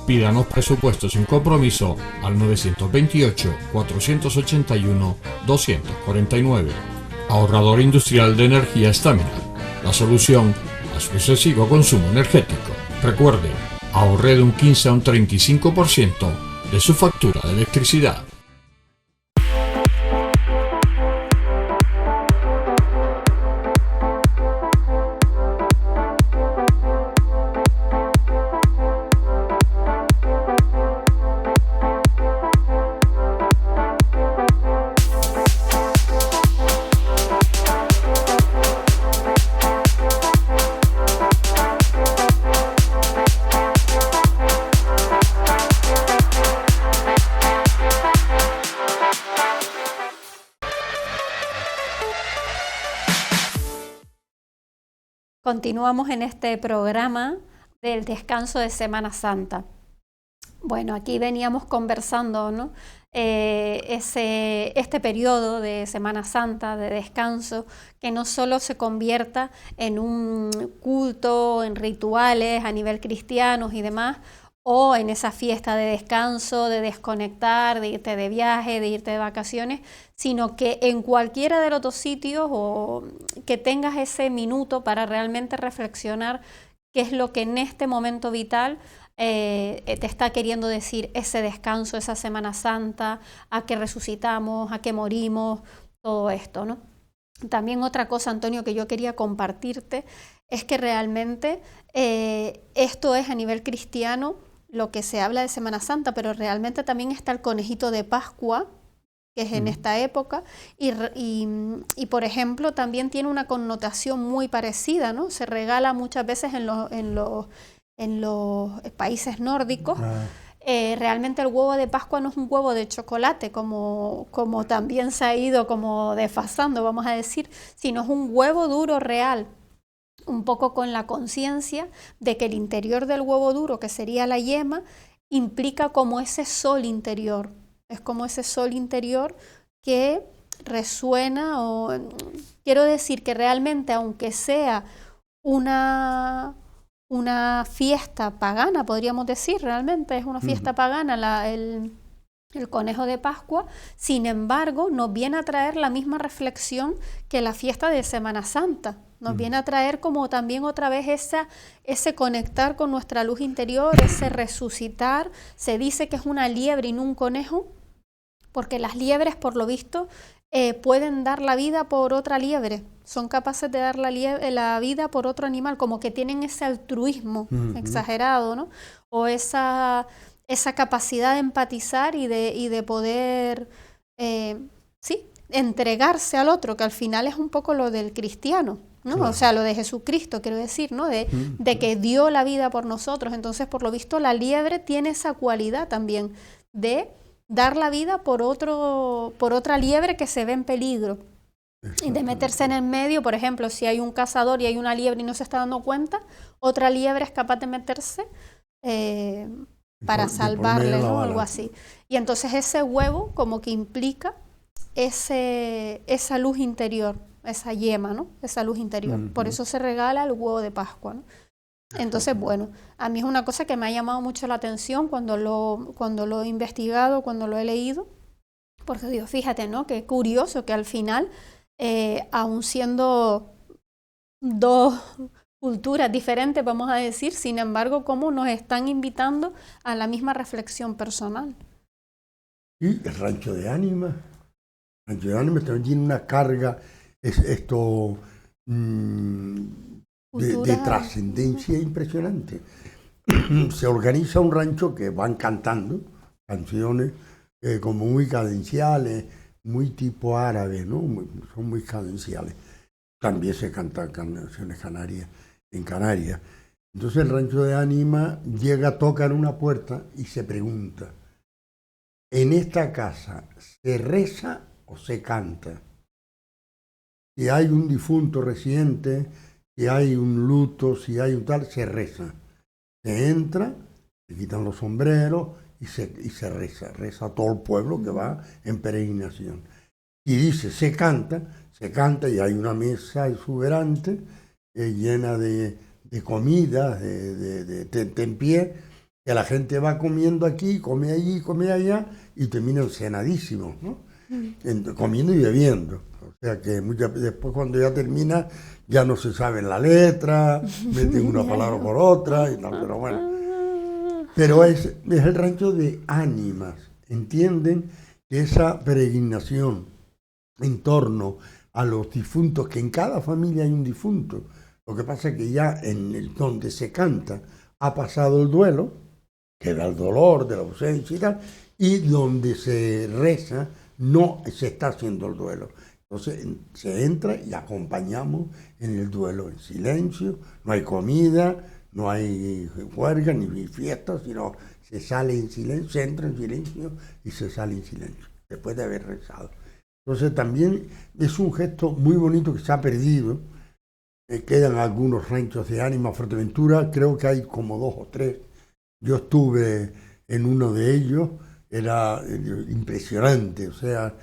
Pídanos presupuesto sin compromiso al 928-481-249. Ahorrador industrial de energía Estaminal. La solución a su excesivo consumo energético. Recuerde, ahorre de un 15 a un 35% de su factura de electricidad. Continuamos en este programa del descanso de Semana Santa. Bueno, aquí veníamos conversando, ¿no? Este periodo de Semana Santa, de descanso, que no solo se convierta en un culto, en rituales a nivel cristianos y demás, o en esa fiesta de descanso, de desconectar, de irte de viaje, de irte de vacaciones, sino que en cualquiera de los dos sitios o que tengas ese minuto para realmente reflexionar qué es lo que en este momento vital te está queriendo decir ese descanso, esa Semana Santa, a qué resucitamos, a qué morimos, todo esto, ¿no? También otra cosa, Antonio, que yo quería compartirte es que realmente esto es a nivel cristiano lo que se habla de Semana Santa, pero realmente también está el conejito de Pascua, que es en esta época, y por ejemplo también tiene una connotación muy parecida, ¿no? Se regala muchas veces en los países nórdicos. Realmente el huevo de Pascua no es un huevo de chocolate, como también se ha ido como desfasando, vamos a decir, sino es un huevo duro real, un poco con la conciencia de que el interior del huevo duro, que sería la yema, implica como ese sol interior. Es como ese sol interior que resuena, o quiero decir que realmente, aunque sea una fiesta pagana, podríamos decir, realmente es una fiesta pagana el conejo de Pascua, sin embargo, nos viene a traer la misma reflexión que la fiesta de Semana Santa. Nos viene a traer como también otra vez ese conectar con nuestra luz interior, ese resucitar. Se dice que es una liebre y no un conejo, porque las liebres, por lo visto, pueden dar la vida por otra liebre. Son capaces de dar la vida por otro animal, como que tienen ese altruismo exagerado, ¿no? O esa capacidad de empatizar y de poder, entregarse al otro, que al final es un poco lo del cristiano, ¿no? Claro. O sea, lo de Jesucristo, quiero decir, ¿no? De que dio la vida por nosotros. Entonces, por lo visto, la liebre tiene esa cualidad también de dar la vida por otra liebre que se ve en peligro. Y de meterse en el medio, por ejemplo, si hay un cazador y hay una liebre y no se está dando cuenta, otra liebre es capaz de meterse para salvarle, ¿no? Algo así. Y entonces ese huevo como que implica esa luz interior, esa yema, ¿no? Esa luz interior. Por eso se regala el huevo de Pascua, ¿no? Entonces, bueno, a mí es una cosa que me ha llamado mucho la atención cuando lo he investigado, cuando lo he leído, porque digo, fíjate, ¿no? Qué curioso que al final, aun siendo dos culturas diferentes, vamos a decir, sin embargo, cómo nos están invitando a la misma reflexión personal. Y el Rancho de Ánimas. El Rancho de Ánimas también tiene una carga, de trascendencia impresionante. Se organiza un rancho que van cantando canciones como muy cadenciales, muy tipo árabe, ¿no? Son muy cadenciales. También se cantan canciones canarias en Canarias. Entonces el Rancho de Ánimas llega, toca en una puerta y se pregunta: ¿en esta casa se reza o se canta? Si hay un difunto reciente, si hay un luto, si hay un tal, se reza. Se entra, se quitan los sombreros y se reza todo el pueblo que va en peregrinación. Y dice, se canta y hay una mesa exuberante llena de comida, de tentempié, que la gente va comiendo aquí, come allí, come allá y terminan cenadísimos, ¿no? Comiendo y bebiendo. O sea que después cuando ya termina ya no se sabe la letra, meten una palabra por otra y tal, pero bueno. Pero es el rancho de ánimas, ¿entienden? Que esa peregrinación en torno a los difuntos, que en cada familia hay un difunto. Lo que pasa es que ya donde se canta ha pasado el duelo, queda el dolor de la ausencia y tal, y donde se reza no se está haciendo el duelo. Entonces se entra y acompañamos en el duelo en silencio, no hay comida, no hay juerga ni fiesta, sino se sale en silencio, se entra en silencio y se sale en silencio, después de haber rezado. Entonces también es un gesto muy bonito que se ha perdido. Quedan algunos ranchos de ánimas, Fuerteventura, creo que hay como 2 o 3. Yo estuve en uno de ellos, era impresionante, o sea,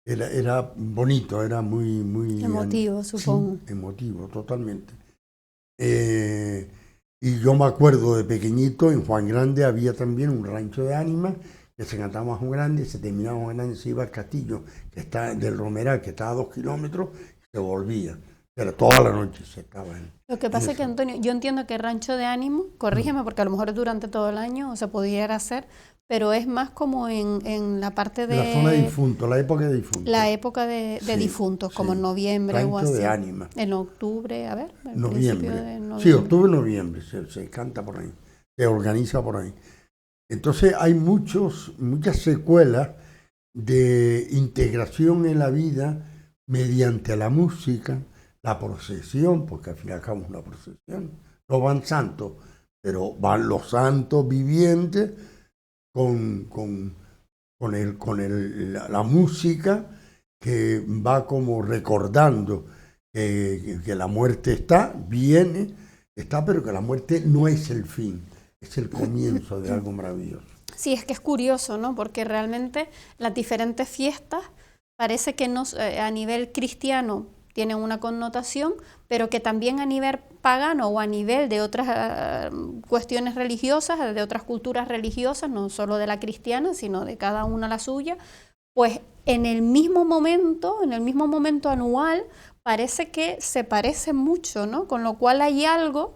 era bonito, era muy emotivo, supongo. Sí, emotivo, totalmente. Y yo me acuerdo de pequeñito, en Juan Grande había también un rancho de ánimas, que se cantaba Juan Grande, se terminaba Juan Grande, se iba al castillo, que está del Romeral, que está a 2 kilómetros, y se volvía. Pero toda la noche se estaba en... Lo que pasa es que, Antonio, yo entiendo que rancho de ánimo, corrígeme, porque a lo mejor es durante todo el año se pudiera hacer, pero es más como en la parte de... La zona de difuntos, la época de difuntos. La época de difuntos, como en noviembre rancho o así. de ánimas. En octubre, a ver, el noviembre. De noviembre. Sí, octubre, noviembre, se canta por ahí, se organiza por ahí. Entonces hay muchas secuelas de integración en la vida mediante la música, la procesión, porque al fin y al cabo es una procesión. No van santos, pero van los santos vivientes con la música que va como recordando que la muerte viene, pero que la muerte no es el fin, es el comienzo de algo maravilloso. Sí, es que es curioso, ¿no? Porque realmente las diferentes fiestas parece que a nivel cristiano tienen una connotación, pero que también a nivel pagano o a nivel de otras cuestiones religiosas, de otras culturas religiosas, no solo de la cristiana, sino de cada una la suya, pues en el mismo momento anual, parece que se parecen mucho, ¿no? Con lo cual hay algo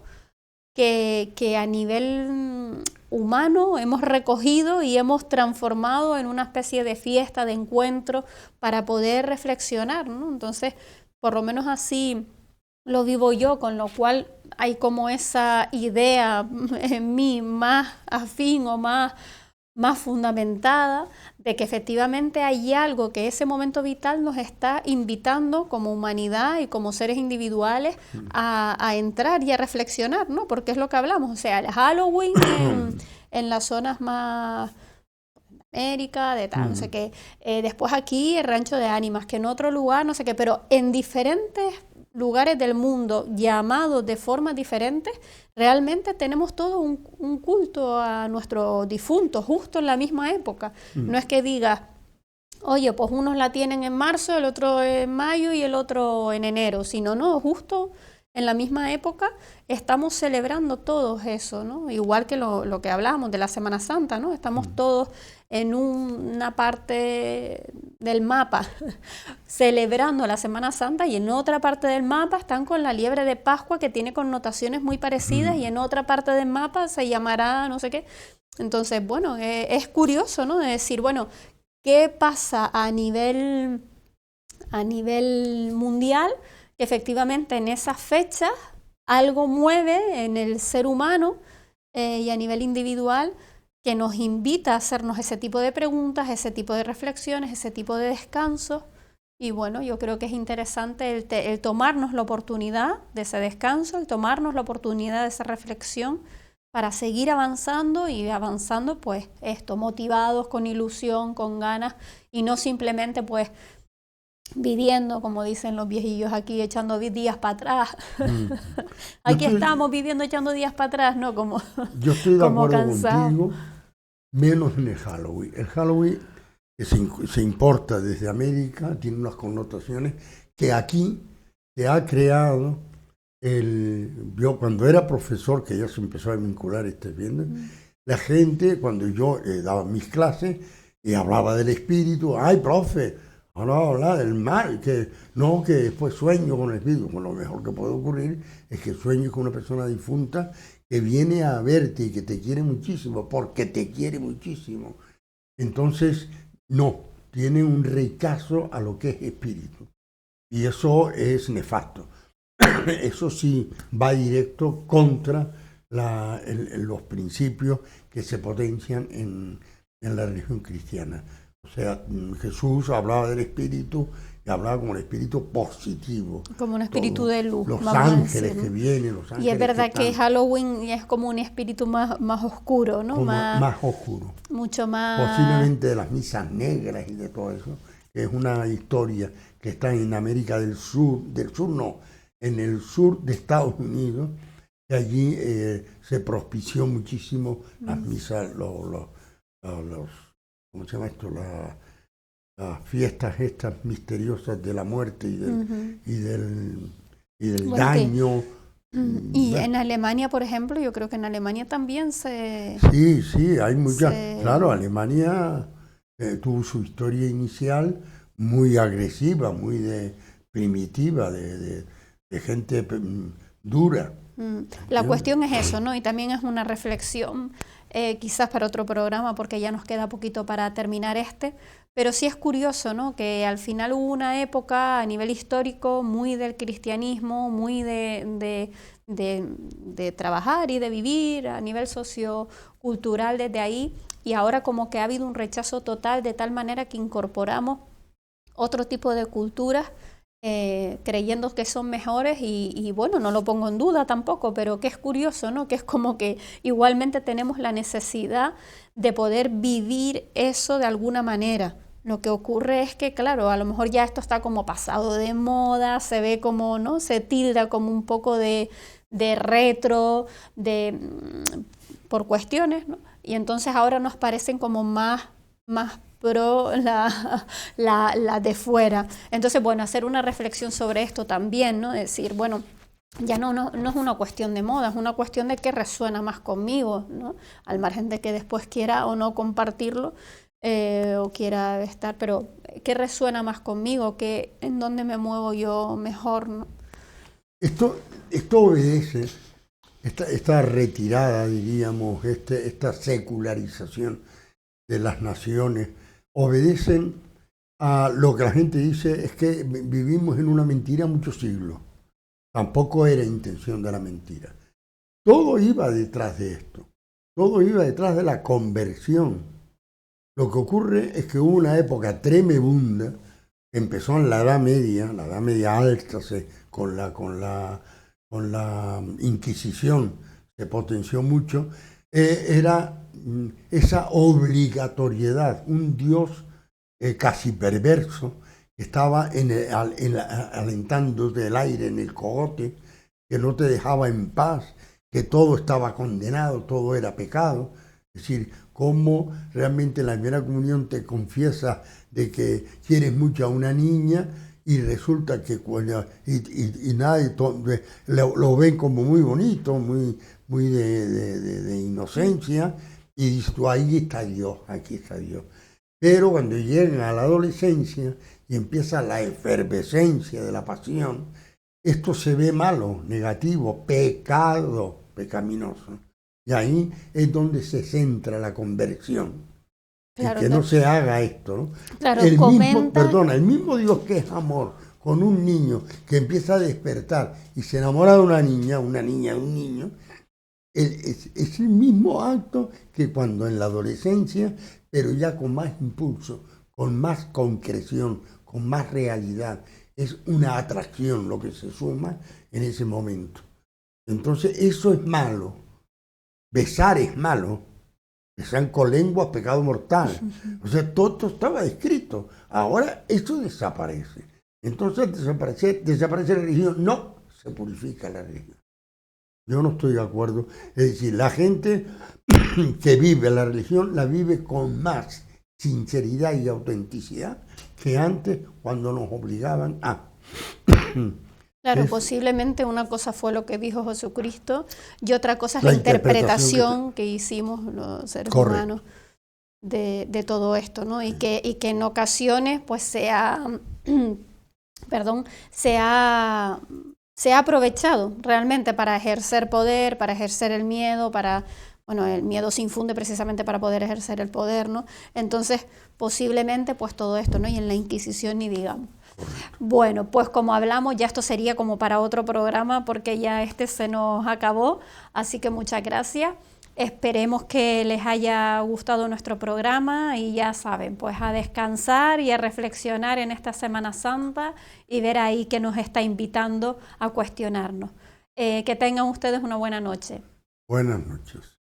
que a nivel humano hemos recogido y hemos transformado en una especie de fiesta, de encuentro, para poder reflexionar, ¿no? Entonces, por lo menos así lo vivo yo, con lo cual hay como esa idea en mí más afín o más fundamentada de que efectivamente hay algo que ese momento vital nos está invitando como humanidad y como seres individuales a entrar y a reflexionar, ¿no? Porque es lo que hablamos, o sea, el Halloween en las zonas más... América, de tal, no sé qué. Después aquí el rancho de ánimas, que en otro lugar, no sé qué, pero en diferentes lugares del mundo llamados de formas diferentes, realmente tenemos todo un culto a nuestros difuntos justo en la misma época. No es que digas, oye, pues unos la tienen en marzo, el otro en mayo y el otro en enero, sino no, justo en la misma época estamos celebrando todos eso, ¿no? Igual que lo que hablábamos de la Semana Santa, ¿no? Estamos todos en una parte del mapa celebrando la Semana Santa y en otra parte del mapa están con la liebre de Pascua, que tiene connotaciones muy parecidas, y en otra parte del mapa se llamará no sé qué. Entonces, bueno, es curioso, ¿no? De decir, bueno, ¿qué pasa a nivel mundial? Que efectivamente en esas fechas algo mueve en el ser humano y a nivel individual, que nos invita a hacernos ese tipo de preguntas, ese tipo de reflexiones, ese tipo de descansos. Y bueno, yo creo que es interesante el tomarnos la oportunidad de ese descanso, el tomarnos la oportunidad de esa reflexión para seguir avanzando y avanzando, pues esto, motivados, con ilusión, con ganas, y no simplemente pues viviendo, como dicen los viejillos aquí, echando días para atrás. Aquí estamos viviendo echando días para atrás, ¿no? Como yo estoy de como acuerdo cansado. Contigo, menos en el Halloween. El Halloween que se importa desde América, tiene unas connotaciones que aquí se ha creado yo cuando era profesor, que ya se empezó a vincular viendo, la gente, cuando yo daba mis clases y hablaba del espíritu, ¡ay, profe! Ahora habla del mal, que no, que después sueño con el espíritu. Bueno, lo mejor que puede ocurrir es que sueñes con una persona difunta que viene a verte y que te quiere muchísimo, porque te quiere muchísimo. Entonces, no, tiene un rechazo a lo que es espíritu. Y eso es nefasto. Eso sí va directo contra los principios que se potencian en la religión cristiana. O sea, Jesús hablaba del espíritu y hablaba como un espíritu positivo. Como un espíritu de luz. Los ángeles que vienen, los ángeles. Y es verdad que Halloween es como un espíritu más oscuro, ¿no? Más oscuro. Mucho más... Posiblemente de las misas negras y de todo eso, que es una historia que está en América del Sur no, en el sur de Estados Unidos, que allí se propició muchísimo las misas, ¿cómo se llama esto? Las fiestas estas misteriosas de la muerte y del bueno, daño. Y en Alemania, por ejemplo, yo creo que en Alemania también se... Sí, hay muchas. Claro, Alemania tuvo su historia inicial muy agresiva, muy primitiva, de gente dura. La cuestión es eso, ¿no? Y también es una reflexión, quizás para otro programa, porque ya nos queda poquito para terminar pero sí es curioso, ¿no? Que al final hubo una época a nivel histórico muy del cristianismo, muy de trabajar y de vivir a nivel sociocultural desde ahí, y ahora como que ha habido un rechazo total, de tal manera que incorporamos otro tipo de culturas, creyendo que son mejores y bueno, no lo pongo en duda tampoco, pero que es curioso, ¿no? Que es como que igualmente tenemos la necesidad de poder vivir eso de alguna manera. Lo que ocurre es que, claro, a lo mejor ya esto está como pasado de moda, se ve como, ¿no? Se tilda como un poco de retro, por cuestiones, ¿no? Y entonces ahora nos parecen como más pro la de fuera. Entonces, bueno, hacer una reflexión sobre esto también, ¿no? Decir, bueno, ya no es una cuestión de moda, es una cuestión de qué resuena más conmigo, ¿no? Al margen de que después quiera o no compartirlo, o quiera estar, pero qué resuena más conmigo, en dónde me muevo yo mejor, ¿no? Esto obedece, esta retirada, diríamos, esta secularización de las naciones, obedecen a lo que la gente dice, es que vivimos en una mentira muchos siglos. Tampoco era intención de la mentira. Todo iba detrás de esto. Todo iba detrás de la conversión. Lo que ocurre es que hubo una época tremenda, que empezó en la Edad Media alta, con la Inquisición, se potenció mucho, era esa obligatoriedad, un Dios casi perverso, que estaba alentándote el aire en el cogote, que no te dejaba en paz, que todo estaba condenado, todo era pecado. Es decir, cómo realmente en la primera comunión te confiesas de que quieres mucho a una niña y resulta que y nadie lo ven como muy bonito, muy de inocencia, y dices tú, ahí está Dios, aquí está Dios. Pero cuando llegan a la adolescencia y empieza la efervescencia de la pasión, esto se ve malo, negativo, pecado, pecaminoso. Y ahí es donde se centra la conversión. Claro, que no se haga esto, ¿no? Claro, el mismo Dios que es amor, con un niño que empieza a despertar y se enamora de una niña, de un niño, es el mismo acto que cuando en la adolescencia, pero ya con más impulso, con más concreción, con más realidad. Es una atracción lo que se suma en ese momento. Entonces eso es malo. Besar es malo. Besar con lengua, pecado mortal. O sea, todo estaba escrito. Ahora eso desaparece. Entonces desaparece la religión. No, se purifica la religión. Yo no estoy de acuerdo. Es decir, la gente que vive la religión la vive con más sinceridad y autenticidad que antes, cuando nos obligaban a. Claro, Es posiblemente una cosa fue lo que dijo Jesucristo y otra cosa es la la interpretación interpretación que hicimos los seres Correcto. humanos de todo esto, ¿no? Y que en ocasiones pues perdón, se ha aprovechado realmente para ejercer poder, para ejercer el miedo, bueno, el miedo se infunde precisamente para poder ejercer el poder, ¿no? Entonces, posiblemente pues todo esto, ¿no? Y en la Inquisición ni digamos. Bueno, pues como hablamos, ya esto sería como para otro programa porque ya se nos acabó, así que muchas gracias. Esperemos que les haya gustado nuestro programa y ya saben, pues a descansar y a reflexionar en esta Semana Santa y ver ahí que nos está invitando a cuestionarnos. Que tengan ustedes una buena noche. Buenas noches.